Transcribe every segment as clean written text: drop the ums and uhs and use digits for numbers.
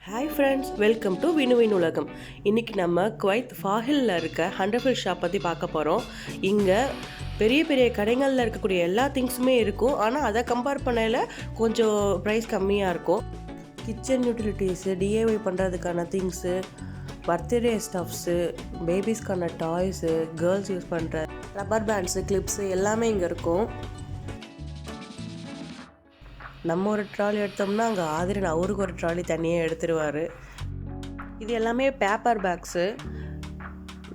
Hi friends, welcome to வினுவின் உலகம். இன்றைக்கி நம்ம குவைத் ஃபாஹிலில் இருக்க ஹண்டர்ஃபில் ஷாப் பற்றி பார்க்க போகிறோம். இங்கே பெரிய பெரிய கடைகளில் இருக்கக்கூடிய எல்லா திங்ஸுமே இருக்கும். ஆனால் அதை கம்பேர் பண்ணையில் கொஞ்சம் ப்ரைஸ் கம்மியாக இருக்கும். கிச்சன் யூட்டிலிட்டிஸு, டிஐஒய் பண்ணுறதுக்கான திங்ஸு, பர்த்டே ஸ்டஃப்ஸு, பேபிஸ்க்கான டாய்ஸு, கேர்ள்ஸ் யூஸ் பண்ணுற ரப்பர் பேண்ட்ஸு, கிளிப்ஸு எல்லாமே இங்கே இருக்கும். நம்ம ஒரு ட்ராலி எடுத்தோம்னா அங்கே ஆதிரன் அவருக்கு ஒரு ட்ராலி தனியாக எடுத்துருவார். இது எல்லாமே பேப்பர் பேக்ஸு.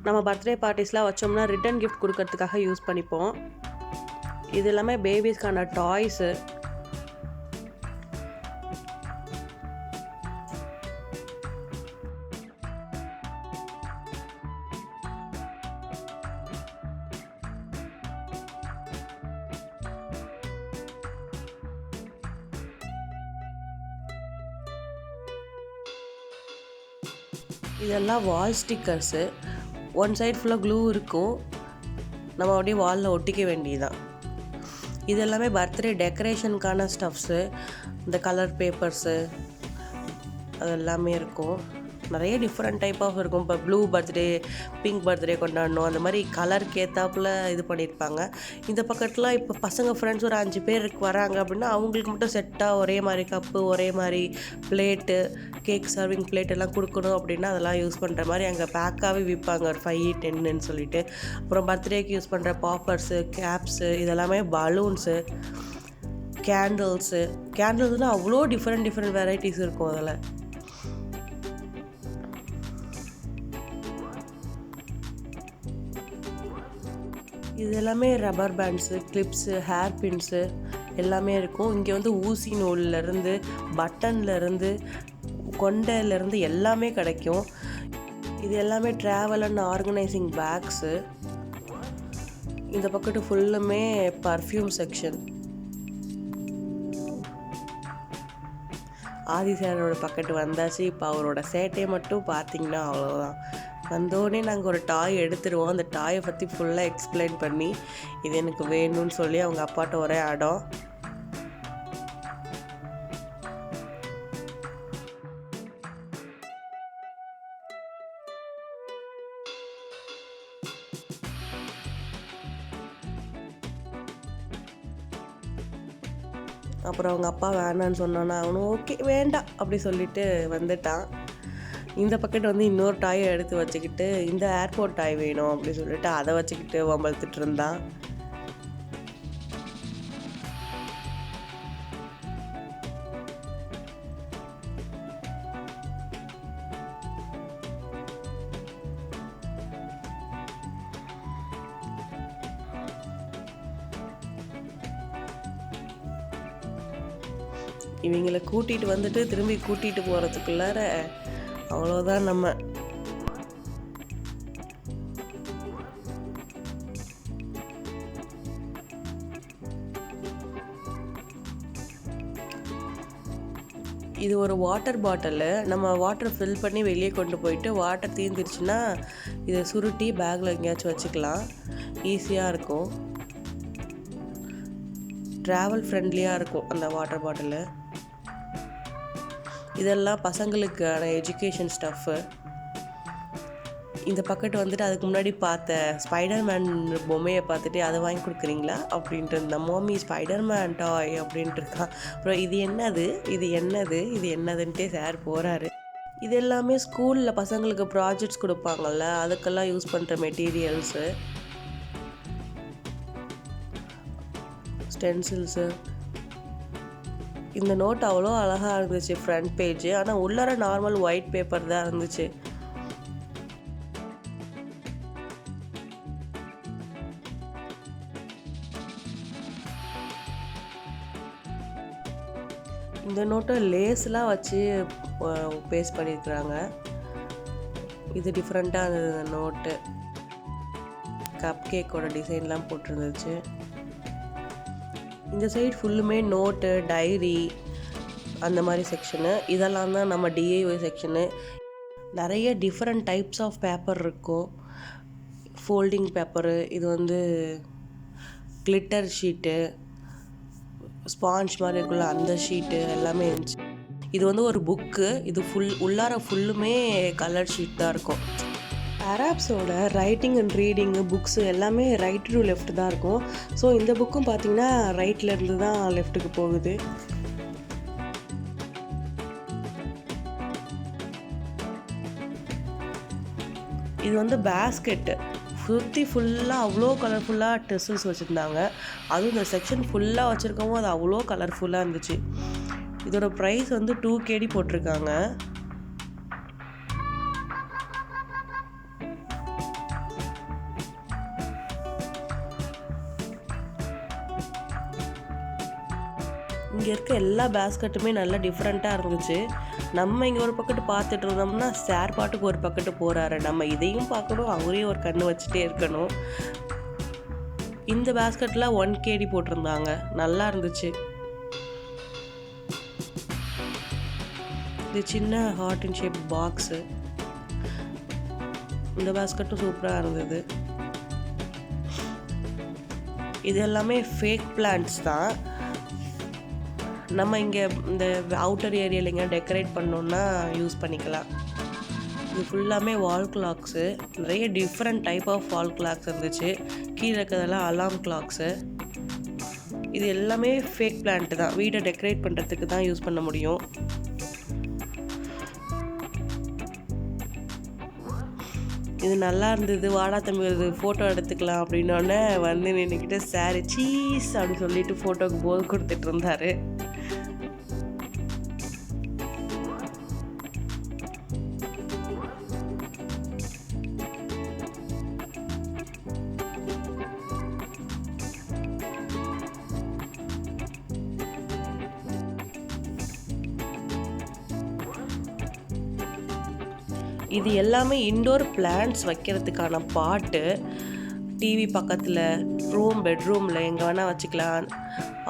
நம்ம பர்த்டே பார்ட்டிஸ்லாம் வச்சோம்னா ரிட்டன் கிஃப்ட் கொடுக்கறதுக்காக யூஸ் பண்ணிப்போம். இது எல்லாமே பேபிஸ்க்கான டாய்ஸு. இதெல்லாம் வால் ஸ்டிக்கர்ஸு. ஒன் சைட் ஃபுல்லாக க்ளூ இருக்கும், நம்ம அப்படியே வாலில் ஒட்டிக்க வேண்டியதுதான். இது எல்லாமே பர்த்டே டெக்கரேஷனுக்கான ஸ்டஃப்ஸு. இந்த கலர் பேப்பர்ஸு அது எல்லாமே இருக்கும். நிறைய டிஃப்ரெண்ட் டைப் ஆஃப் இருக்கும். இப்போ ப்ளூ பர்த்டே, பிங்க் பர்த்டே கொண்டாடணும், அந்த மாதிரி கலருக்கு ஏற்றாப்புல இது பண்ணியிருப்பாங்க. இந்த பக்கத்துலாம் இப்போ பசங்க ஃப்ரெண்ட்ஸ் ஒரு 5 பேருக்கு வராங்க அப்படின்னா அவங்களுக்கு மட்டும் செட்டாக ஒரே மாதிரி கப்பு, ஒரே மாதிரி பிளேட்டு, கேக் சர்விங் பிளேட் எல்லாம் கொடுக்கணும் அப்படின்னா அதெல்லாம் யூஸ் பண்ணுற மாதிரி அங்கே பேக்காகவே விற்பாங்க, ஒரு 5, 10ன்னு சொல்லிட்டு. அப்புறம் பர்த்டேக்கு யூஸ் பண்ணுற பாப்பர்ஸு, கேப்ஸு, இதெல்லாமே பலூன்ஸு, கேண்டில்ஸ்னால் அவ்வளோ டிஃப்ரெண்ட் வெரைட்டிஸ் இருக்கும் அதில். இது எல்லாமே rubber bands, clips, hair pins எல்லாமே இருக்கும். இங்கே வந்து ஊசி நூல்லேருந்து, பட்டன்லேருந்து, கொண்டையிலேருந்து எல்லாமே கிடைக்கும். இது எல்லாமே ட்ராவல் அண்ட் ஆர்கனைசிங் பேக்ஸு. இந்த பக்கத்து ஃபுல்லுமே பர்ஃப்யூம் செக்ஷன். ஆதி சாரோட பக்கெட்டு வந்தாச்சு. இப்போ அவரோட சேட்டையை மட்டும் பார்த்தீங்கன்னா அவ்வளோதான். வந்தோடனே நாங்கள் ஒரு டாய் எடுத்துருவோம். அந்த டாயை பற்றி ஃபுல்லாக எக்ஸ்பிளைன் பண்ணி இது எனக்கு வேணும்னு சொல்லி அவங்க அப்பாட்ட ஒரே ஆடம். அப்புறம் அவங்க அப்பா வேணான்னு சொன்னான்னா அவனும் ஓகே வேண்டாம் அப்படி சொல்லிட்டு வந்துட்டான். இந்த பக்கெட் வந்து இன்னொரு டாயை எடுத்து வச்சுக்கிட்டு இந்த ஏர்போர்ட் டாய் வேணும் அப்படின்னு சொல்லிட்டு அதை வச்சுக்கிட்டு வம்பழுத்துட்டு இருந்தான். இவங்களை கூட்டிகிட்டு வந்துட்டு திரும்பி கூட்டிகிட்டு போகிறதுக்குள்ளார அவ்வளோதான். நம்ம இது ஒரு வாட்டர் பாட்டிலு. நம்ம வாட்டர் ஃபில் பண்ணி வெளியே கொண்டு போயிட்டு வாட்டர் தீர்ந்துருச்சுன்னா இதை சுருட்டி பேக்கில் எங்கேயாச்சும் வச்சுக்கலாம். ஈஸியாக இருக்கும், ட்ராவல் ஃப்ரெண்ட்லியாக இருக்கும் அந்த வாட்டர் பாட்டிலு. இதெல்லாம் பசங்களுக்கான எஜுகேஷன் ஸ்டஃப்பு. இந்த பக்கெட் வந்துட்டு அதுக்கு முன்னாடி பார்த்த ஸ்பைடர்மேன் பொம்மையை பார்த்துட்டு அதை வாங்கி கொடுக்குறீங்களா அப்படின்ட்டு இருந்த மம்மி ஸ்பைடர்மேன் டாய் அப்படின்ட்டு இருக்கான். அப்புறம் இது என்னதுன்ட்டே சார் போகிறாரு. இது எல்லாமே ஸ்கூலில் பசங்களுக்கு ப்ராஜெக்ட்ஸ் கொடுப்பாங்கள்ல, அதுக்கெல்லாம் யூஸ் பண்ணுற மெட்டீரியல்ஸு, ஸ்டென்சில்ஸு. இந்த நோட் அவ்வளோ அழகாக இருந்துச்சு ஃப்ரண்ட் பேஜ். ஆனால் உள்ளார நார்மல் ஒயிட் பேப்பர் தான் இருந்துச்சு. இந்த நோட்டை லேஸ்லாம் வச்சு பேஸ்ட் பண்ணியிருக்கிறாங்க. இது டிஃப்ரெண்ட்டாக இருந்தது நோட்டு. கப் கேக்கோட டிசைன்லாம் போட்டிருந்துச்சு. இந்த சைடு ஃபுல்லுமே நோட்டு, டைரி அந்த மாதிரி செக்ஷனு. இதெல்லாம் தான் நம்ம டிஐஒய் செக்ஷனு. நிறைய டிஃப்ரெண்ட் டைப்ஸ் ஆஃப் பேப்பர் இருக்கும். ஃபோல்டிங் பேப்பரு, இது வந்து கிளிட்டர் ஷீட்டு, ஸ்பாஞ்ச் மாதிரி இருக்குல்ல அந்த ஷீட்டு எல்லாமே இருந்துச்சு. இது வந்து ஒரு புக்கு. இது உள்ளார ஃபுல்லுமே கலர் ஷீட் தான் இருக்கும். அராப்ஸோட ரைட்டிங் அண்ட் ரீடிங்கு புக்ஸு எல்லாமே ரைட் டு லெஃப்ட் தான் இருக்கும். ஸோ இந்த புக்கும் பார்த்திங்கன்னா ரைட்லேருந்து தான் லெஃப்ட்டுக்கு போகுது. இது வந்து பேஸ்கெட்டு சுற்றி ஃபுல்லாக அவ்வளோ கலர்ஃபுல்லாக டெசல்ஸ் வச்சுருந்தாங்க. அதுவும் இந்த செக்ஷன் ஃபுல்லாக வச்சுருக்கவும் அது அவ்வளோ கலர்ஃபுல்லாக இருந்துச்சு. இதோட ப்ரைஸ் வந்து 2KD போட்டிருக்காங்க. இங்கே இருக்க எல்லா பேஸ்கெட்டுமே நல்லா டிஃப்ரெண்ட்டாக இருந்துச்சு. நம்ம இங்கே ஒரு பக்கெட்டு பார்த்துட்டு இருந்தோம்னா சார் பாட்டுக்கு ஒரு பக்கெட்டு போகிறாரு. நம்ம இதையும் பார்க்கணும், அவரையும் ஒரு கண்ணு வச்சுட்டே இருக்கணும். இந்த பேஸ்கெட்டில் 1KD போட்டிருந்தாங்க. நல்லா இருந்துச்சு. இது சின்ன ஹார்ட் அண்ட் ஷேப் பாக்ஸு. இந்த பேஸ்கெட்டும் சூப்பராக இருந்தது. இது எல்லாமே ஃபேக் பிளான்ட்ஸ் தான். நம்ம இங்கே இந்த அவுட்டர் ஏரியாவில் எங்கே டெக்கரேட் பண்ணோன்னா யூஸ் பண்ணிக்கலாம். இது ஃபுல்லாமே வால் கிளாக்ஸு. நிறைய different type of wall clocks இருந்துச்சு. கீழே இருக்கிறதெல்லாம் அலாம் கிளாக்ஸு. இது எல்லாமே ஃபேக் பிளான்ட் தான். வீடை டெக்கரேட் பண்ணுறதுக்கு தான் யூஸ் பண்ண முடியும். இது நல்லா இருந்தது. வாடா தம்பி ஒரு ஃபோட்டோ எடுத்துக்கலாம் அப்படின்னோடனே வந்து நின்றுக்கிட்டு சார் சீஸ் அப்படின்னு சொல்லிட்டு ஃபோட்டோக்கு போது கொடுத்துட்டு இருந்தார். இது எல்லாமே இன்டோர் பிளான்ட்ஸ் வைக்கிறதுக்கான பாட்டு. டிவி பக்கத்தில், பெட்ரூமில் எங்கே வேணால் வச்சுக்கலாம்.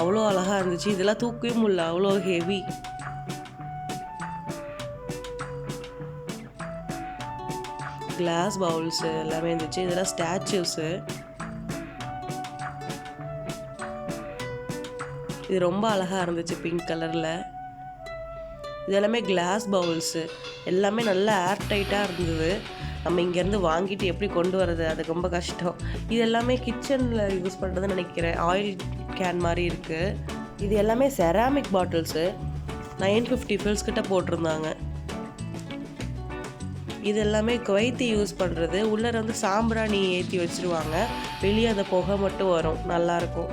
அவ்வளோ அழகாக இருந்துச்சு. இதெல்லாம் தூக்கவே முடியல, அவ்வளோ ஹெவி. கிளாஸ் பவுல்ஸு எல்லாமே இருந்துச்சு. இதெல்லாம் ஸ்டாச்சுஸு. இது ரொம்ப அழகாக இருந்துச்சு பிங்க் கலரில். இது எல்லாமே கிளாஸ் பவுல்ஸு. எல்லாமே நல்லா ஏர் டைட்டாக இருந்தது. நம்ம இங்கேருந்து வாங்கிட்டு எப்படி கொண்டு வரது, அது ரொம்ப கஷ்டம். இது எல்லாமே கிச்சனில் யூஸ் பண்ணுறதுன்னு நினைக்கிறேன். ஆயில் கேன் மாதிரி இருக்குது. இது எல்லாமே செராமிக் பாட்டில்ஸு. 950 ஃபில்ஸ் கிட்ட போட்டிருந்தாங்க. இது எல்லாமே குவைத்தி யூஸ் பண்ணுறது. உள்ளே வந்து சாம்பிராணி ஏற்றி வச்சுருவாங்க. வெளியே அந்த புகை மட்டும் வரும். நல்லாயிருக்கும்.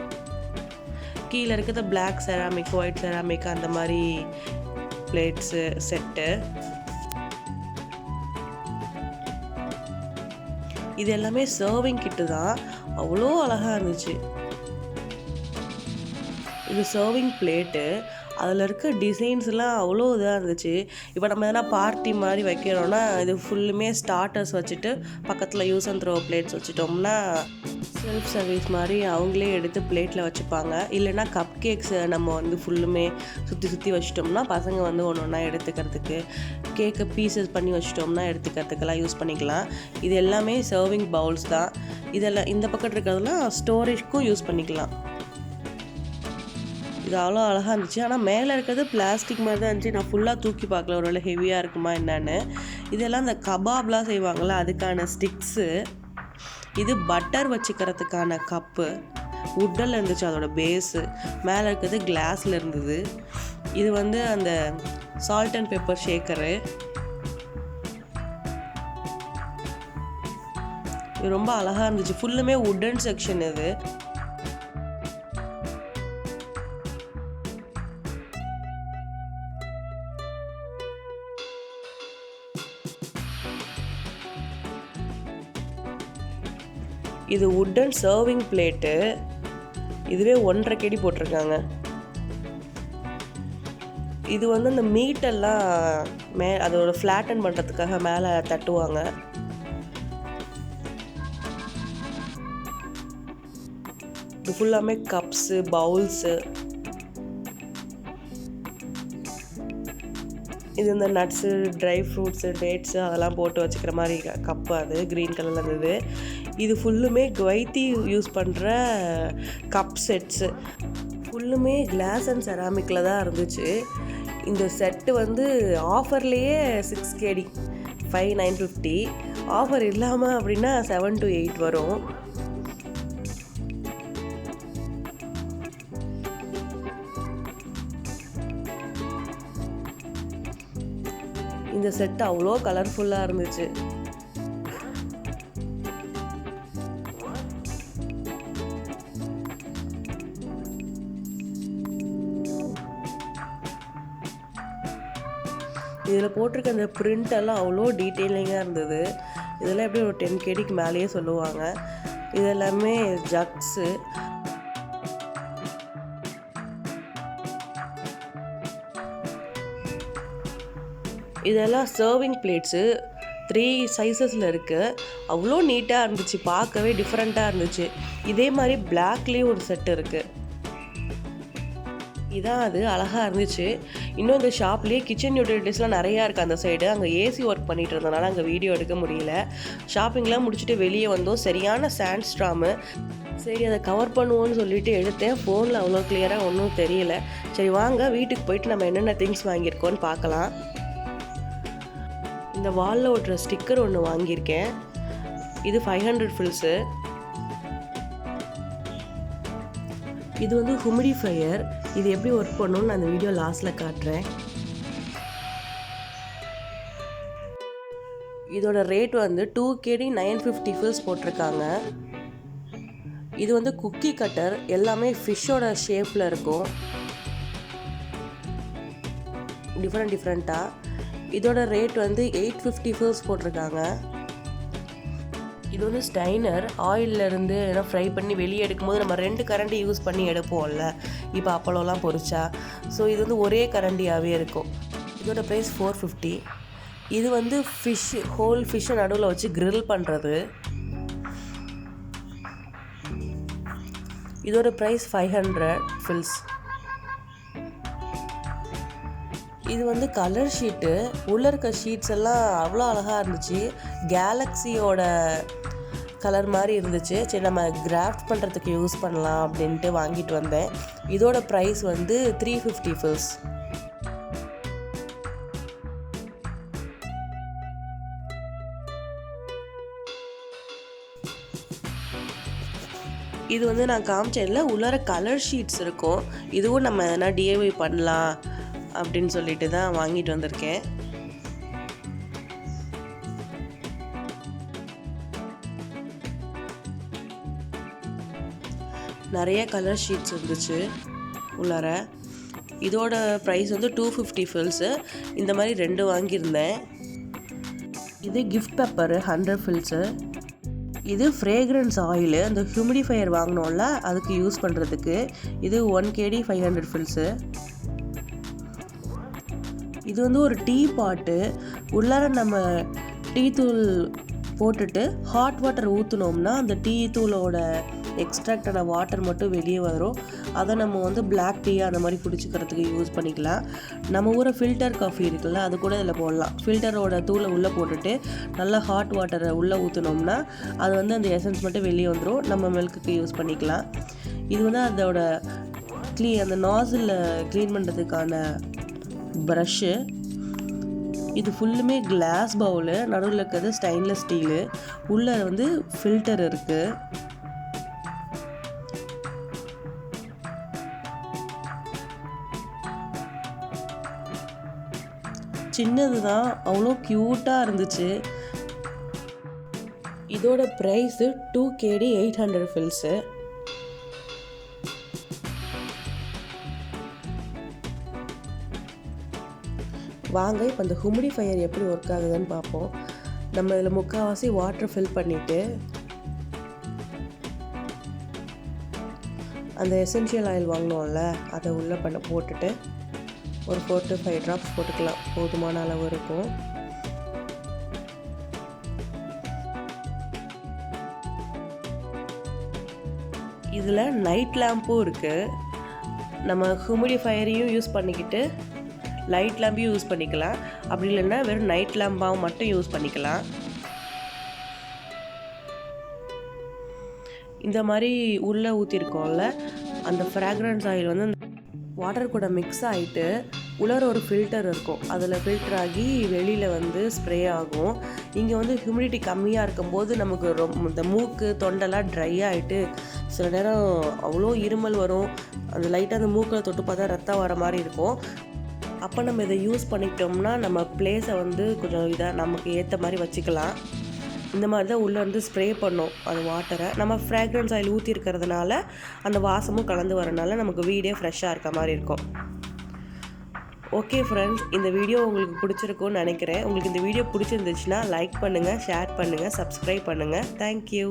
கீழே இருக்கிறது பிளாக் செராமிக், ஒயிட் செராமிக் அந்த மாதிரி பிளேட்ஸு செட்டு. இது எல்லாமே சர்விங் கிட்டு தான். அவ்வளோ அழகாக இருந்துச்சு. இது சர்விங் பிளேட்டு. அதில் இருக்க டிசைன்ஸ்லாம் அவ்வளோ இதாக இருந்துச்சு. இப்போ நம்ம எதனா பார்ட்டி மாதிரி வைக்கிறோன்னா இது ஃபுல்லுமே ஸ்டார்டர்ஸ் வச்சுட்டு பக்கத்தில் யூஸ் அண்ட் த்ரோ பிளேட்ஸ் வச்சுட்டோம்னா செல்ஃப் சர்வீஸ் மாதிரி அவங்களே எடுத்து பிளேட்டில் வச்சுப்பாங்க. இல்லைன்னா கப் கேக்ஸை நம்ம வந்து ஃபுல்லுமே சுற்றி வச்சிட்டோம்னா பசங்க வந்து ஒன்று ஒன்றா எடுத்துக்கிறதுக்கு, கேக்கை பீசஸ் பண்ணி வச்சிட்டோம்னா எடுத்துக்கிறதுக்கெல்லாம் யூஸ் பண்ணிக்கலாம். இது எல்லாமே சர்விங் பவுல்ஸ் தான். இதெல்லாம் இந்த பக்கம் இருக்கிறதுலாம் ஸ்டோரேஜ்க்கும் யூஸ் பண்ணிக்கலாம். இது அவ்வளோ அழகாக இருந்துச்சு. ஆனால் மேலே இருக்கிறது பிளாஸ்டிக் மாதிரி தான் இருந்துச்சு. நான் ஃபுல்லாக தூக்கி பார்க்கல, ஒரு வேளை ஹெவியாக இருக்குமா என்னன்னு. இதெல்லாம் இந்த கபாப்லாம் செய்வாங்கள்ல அதுக்கான ஸ்டிக்ஸு. இது பட்டர் வச்சுக்கிறதுக்கான கப்பு. வுட்டில் இருந்துச்சு அதோட பேஸு. மேலே இருக்கிறது கிளாஸில் இருந்தது. இது வந்து அந்த சால்ட் அண்ட் பெப்பர் ஷேக்கரு. இது ரொம்ப அழகாக இருந்துச்சு. ஃபுல்லுமே வுட்டன் செக்ஷன் இது. இது வுட்டன் சர்விங் பிளேட்டு. இதுவே 1.5 KD போட்டிருக்காங்க. இது வந்து அந்த மீட்டெல்லாம் அதோட ஃப்ளாட்டன் பண்ணுறதுக்காக மேலே தட்டுவாங்க. இது ஃபுல்லாமே கப்ஸு, பவுல்ஸு. இது இந்த நட்ஸு, ட்ரை ஃப்ரூட்ஸு, டேட்ஸு அதெல்லாம் போட்டு வச்சுக்கிற மாதிரி கப்பு. அது க்ரீன் கலரில் இருந்தது. இது ஃபுல்லுமே குவைத்தி யூஸ் பண்ணுற கப் செட்ஸு. ஃபுல்லுமே கிளாஸ் அண்ட் செராமிக்கில் தான் இருந்துச்சு. இந்த செட்டு வந்து ஆஃபர்லேயே 6KD 5950, ஆஃபர் இல்லாமல் அப்படின்னா 7 to 8 வரும். இந்த செட் அவ்வளோ கலர்ஃபுல்லாக இருந்துச்சு. இதில் போட்டிருக்க அந்த பிரிண்ட் எல்லாம் அவ்வளோ டீட்டெயிலிங்காக இருந்தது. இதெல்லாம் எப்படி ஒரு 10KDக்கு மேலேயே சொல்லுவாங்க. இது எல்லாமே ஜக்ஸு. இதெல்லாம் சர்விங் பிளேட்ஸு 3 சைஸஸில் இருக்குது. அவ்வளோ நீட்டாக இருந்துச்சு, பார்க்கவே டிஃப்ரெண்ட்டாக இருந்துச்சு. இதே மாதிரி பிளாக்லேயும் ஒரு செட் இருக்குது. இதான் அது அழகாக இருந்துச்சு. இன்னும் இந்த ஷாப்லேயே கிச்சன் யூட்டிலிட்டிஸ்லாம் நிறையா இருக்குது அந்த சைடு. அங்கே ஏசி ஒர்க் பண்ணிகிட்டு இருந்தனால அங்கே வீடியோ எடுக்க முடியல. ஷாப்பிங்லாம் முடிச்சுட்டு வெளியே வந்தோம். சரியான சாண்ட் ஸ்டார்மு. சரி அதை கவர் பண்ணுவோன்னு சொல்லிட்டு எடுத்தேன். ஃபோனில் அவ்வளோ கிளியராக ஒன்றும் தெரியல. சரி வாங்க வீட்டுக்கு போயிட்டு நம்ம என்னென்ன திங்ஸ் வாங்கியிருக்கோன்னு பார்க்கலாம். இந்த வாலில் ஒட்டுற ஸ்டிக்கர் ஒன்று வாங்கியிருக்கேன். இது 500 ஃபில்ஸு. இது வந்து ஹுமிடிஃபையர். இது எப்படி ஒர்க் பண்ணணும்னு நான் அந்த வீடியோ லாஸ்ட்டில் காட்டுறேன். இதோட ரேட் வந்து 2KD 950 ஃபில்ஸ் போட்டிருக்காங்க. இது வந்து குக்கி கட்டர். எல்லாமே ஃபிஷ்ஷோட ஷேப்பில் இருக்கும், டிஃப்ரெண்ட்டாக. இதோட ரேட் வந்து 850 ஃபில்ஸ் போட்டிருக்காங்க. இது வந்து ஸ்டைனர். ஆயிலிருந்து ஏன்னா ஃப்ரை பண்ணி வெளியே எடுக்கும்போது நம்ம 2 கரண்டி யூஸ் பண்ணி எடுப்போம்ல, இப்போ அப்பளம்லாம் பொரிச்சா. ஸோ இது வந்து ஒரே கரண்டியாகவே இருக்கும். இதோட ப்ரைஸ் 450. இது வந்து ஹோல் ஃபிஷ்ஷை நடுவில் வச்சு கிரில் பண்ணுறது. இதோட ப்ரைஸ் 500 ஃபில்ஸ். இது வந்து கலர் ஷீட்டு. உள்ளே இருக்க ஷீட்ஸ் எல்லாம் அவ்வளோ அழகாக இருந்துச்சு. கேலக்ஸியோட கலர் மாதிரி இருந்துச்சு. சரி நம்ம கிராஃப்ட் பண்ணுறதுக்கு யூஸ் பண்ணலாம் அப்படின்ட்டு வாங்கிட்டு வந்தேன். இதோட ப்ரைஸ் வந்து 350 ஃபில்ஸ். இது வந்து நான் காமிச்சேன்ல, உள்ளார கலர் ஷீட்ஸ் இருக்கும். இதுவும் நம்ம எதனா DIY பண்ணலாம் அப்படின்னு சொல்லிட்டு தான் வாங்கிட்டு வந்திருக்கேன். நிறைய கலர் ஷீட்ஸ் இருந்துச்சு உள்ளார. இதோட ப்ரைஸ் வந்து 250 ஃபில்ஸு. இந்த மாதிரி 2 வாங்கியிருந்தேன். இது கிஃப்ட் பேப்பரு 100 ஃபில்ஸு. இது ஃப்ரேக்ரன்ஸ் ஆயிலு. அந்த ஹியூமிடிஃபையர் வாங்கினோம்ல அதுக்கு யூஸ் பண்ணுறதுக்கு. இது 1KD 500 ஃபில்ஸு. இது வந்து ஒரு டீ பாட்டு. உள்ளார நம்ம டீ தூள் போட்டுட்டு ஹாட் வாட்டர் ஊற்றினோம்னா அந்த டீ தூளோட எக்ஸ்ட்ராக்டான வாட்டர் மட்டும் வெளியே வரும். அதை நம்ம வந்து பிளாக் டீ அந்த மாதிரி குடிச்சிக்கிறதுக்கு யூஸ் பண்ணிக்கலாம். நம்ம ஊரை ஃபில்டர் காஃபி இருக்குல்ல, அது கூட இதில் போடலாம். ஃபில்டரோட தூளை உள்ளே போட்டுட்டு நல்லா ஹாட் வாட்டரை உள்ளே ஊற்றினோம்னா அது வந்து அந்த எசன்ஸ் மட்டும் வெளியே வந்துடும். நம்ம மில்க்குக்கு யூஸ் பண்ணிக்கலாம். இது வந்து அதோட அந்த நாசில் க்ளீன் பண்ணுறதுக்கான ப்ரஷ்ஷு. இது ஃபுல்லுமே கிளாஸ் பவுலு. நடுவில் இருக்கிறது ஸ்டெயின்லெஸ் ஸ்டீலு. உள்ளே வந்து ஃபில்டர் இருக்குது. சின்னது தான், அவ்வளோ க்யூட்டாக இருந்துச்சு. இதோட ப்ரைஸு 2KD 800 ஃபில்ஸு. வாங்க இப்போ அந்த ஹுமிடிஃபையர் எப்படி ஒர்க் ஆகுதுன்னு பார்ப்போம். நம்ம இதில் முக்கால்வாசி வாட்டர் ஃபில் பண்ணிவிட்டு அந்த எசென்ஷியல் ஆயில் வாங்கினோம்ல அதை உள்ளே போட்டுட்டு ஒரு 4 to 5 ட்ராப்ஸ் போட்டுக்கலாம். போதுமான அளவு இருக்கும். இதில் நைட் லேம்பும் இருக்குது. நம்ம ஹியூமிடிஃபையரையும் யூஸ் பண்ணிக்கிட்டு லைட் லேம்பையும் யூஸ் பண்ணிக்கலாம். அப்படி இல்லைன்னா வெறும் நைட் லேம்பாகவும் மட்டும் யூஸ் பண்ணிக்கலாம். இந்த மாதிரி உள்ளே ஊற்றிருக்கோம்ல அந்த ஃப்ராக்ரன்ஸ் ஆயில் வந்து வாட்டர் கூட மிக்ஸ் ஆகிட்டு உள்ளார ஒரு ஃபில்டர் இருக்கும், அதில் ஃபில்டர் ஆகி வெளியில் வந்து ஸ்ப்ரே ஆகும். இங்கே வந்து ஹியூமிடிட்டி கம்மியாக இருக்கும்போது நமக்கு இந்த மூக்கு தொண்டெல்லாம் ட்ரை ஆகிட்டு சில நேரம் அவ்வளோ இருமல் வரும். அந்த லைட்டாக அந்த மூக்கில் தொட்டு பார்த்தா ரத்தம் வர மாதிரி இருக்கும். அப்போ நம்ம இதை யூஸ் பண்ணிக்கிட்டோம்னா நம்ம பிளேஸை வந்து கொஞ்சம் இதாக நமக்கு ஏற்ற மாதிரி வச்சுக்கலாம். இந்த மாதிரி தான் உள்ளே வந்து ஸ்ப்ரே பண்ணோம் அந்த வாட்டரை. நம்ம ஃப்ராக்ரன்ஸ் ஆயில் ஊற்றி இருக்கிறதுனால அந்த வாசமும் கலந்து வரனால நமக்கு வீடே ஃப்ரெஷ்ஷாக இருக்க மாதிரி இருக்கும். ஓகே ஃப்ரெண்ட்ஸ், இந்த வீடியோ உங்களுக்கு பிடிச்சிருக்கும்னு நினைக்கிறேன். உங்களுக்கு இந்த வீடியோ பிடிச்சிருந்துச்சுன்னா லைக் பண்ணுங்கள், ஷேர் பண்ணுங்கள், சப்ஸ்கிரைப் பண்ணுங்கள். தேங்க்யூ.